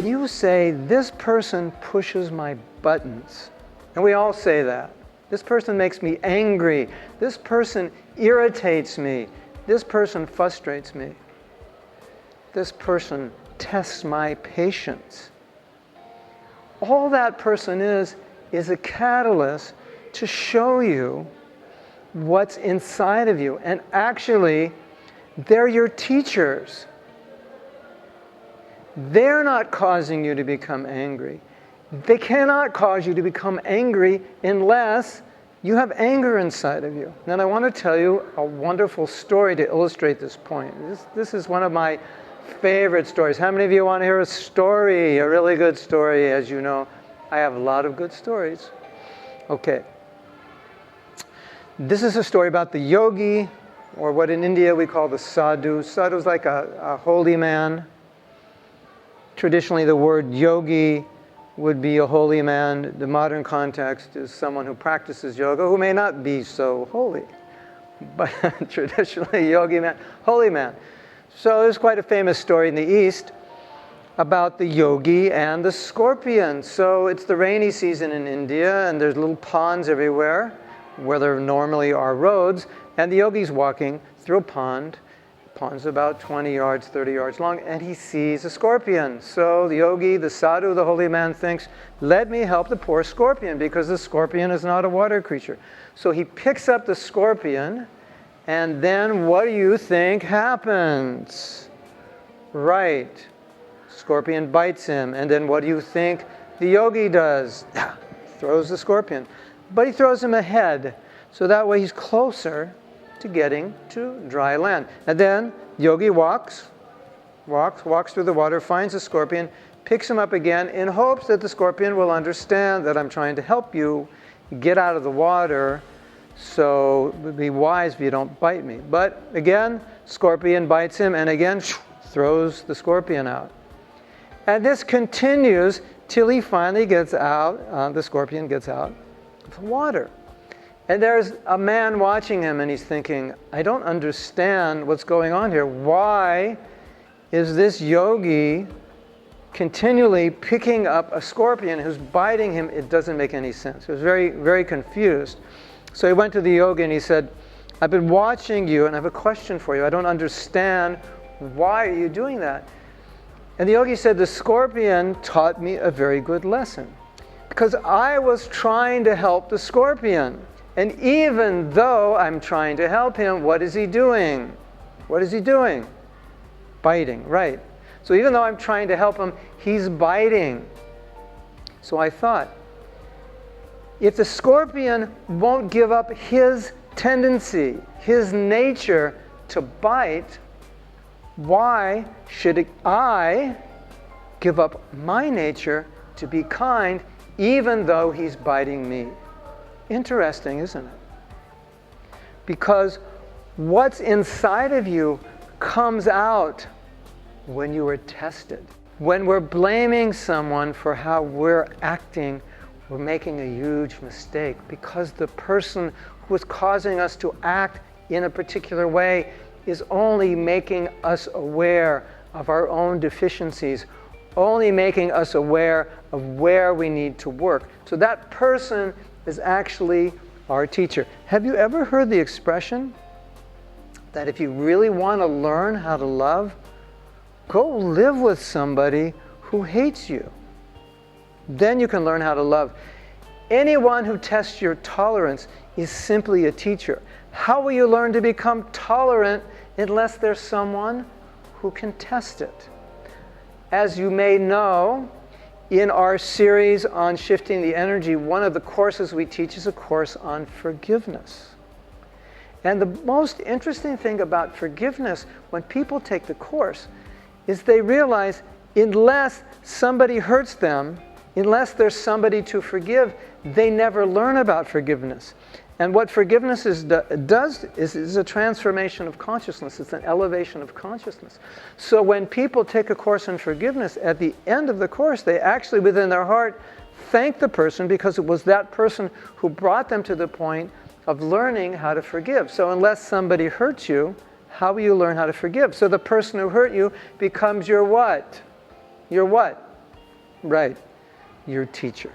when you say, this person pushes my buttons, and we all say that, this person makes me angry, this person irritates me, this person frustrates me, this person tests my patience. All that person is a catalyst to show you what's inside of you. And actually, they're your teachers. They're not causing you to become angry. They cannot cause you to become angry unless you have anger inside of you. And I want to tell you a wonderful story to illustrate this point. This is one of my favorite stories. How many of you want to hear a story, a really good story? As you know, I have a lot of good stories. Okay. This is a story about the yogi, or what in India we call the sadhu. Sadhu is like a holy man. Traditionally, the word yogi would be a holy man. The modern context is someone who practices yoga who may not be so holy. But traditionally, yogi man, holy man. So there's quite a famous story in the East about the yogi and the scorpion. So it's the rainy season in India, and there's little ponds everywhere where there normally are roads, and the yogi's walking through a pond. The pond's about 20 yards, 30 yards long, and he sees a scorpion. So the yogi, the sadhu, the holy man thinks, let me help the poor scorpion, because the scorpion is not a water creature. So he picks up the scorpion, and then what do you think happens? Right. Scorpion bites him, and then what do you think the yogi does? Throws the scorpion. But he throws him ahead, so that way he's closer to getting to dry land. And then yogi walks through the water, finds the scorpion, picks him up again in hopes that the scorpion will understand that I'm trying to help you get out of the water, so it would be wise if you don't bite me. But again, scorpion bites him, and again throws the scorpion out. And this continues till he finally gets out, the scorpion gets out of the water. And there's a man watching him, and he's thinking, I don't understand what's going on here. Why is this yogi continually picking up a scorpion who's biting him? It doesn't make any sense. He was very, very confused. So he went to the yogi and he said, I've been watching you, and I have a question for you. I don't understand. Why are you doing that? And the yogi said, the scorpion taught me a very good lesson, because I was trying to help the scorpion. And even though I'm trying to help him, what is he doing? What is he doing? Biting, right. So even though I'm trying to help him, he's biting. So I thought, if the scorpion won't give up his tendency, his nature to bite, why should I give up my nature to be kind, even though he's biting me? Interesting, isn't it? Because what's inside of you comes out when you are tested. When we're blaming someone for how we're acting, we're making a huge mistake, because the person who is causing us to act in a particular way is only making us aware of our own deficiencies, only making us aware of where we need to work. So that person is actually our teacher. Have you ever heard the expression that if you really want to learn how to love, go live with somebody who hates you? Then you can learn how to love. Anyone who tests your tolerance is simply a teacher. How will you learn to become tolerant unless there's someone who can test it? As you may know, in our series on shifting the energy, one of the courses we teach is a course on forgiveness. And the most interesting thing about forgiveness, when people take the course, is they realize unless somebody hurts them, unless there's somebody to forgive, they never learn about forgiveness. And what forgiveness does is a transformation of consciousness. It's an elevation of consciousness. So when people take a course on forgiveness, at the end of the course, they actually, within their heart, thank the person, because it was that person who brought them to the point of learning how to forgive. So unless somebody hurts you, how will you learn how to forgive? So the person who hurt you becomes your what? Your what? Right. Your teacher.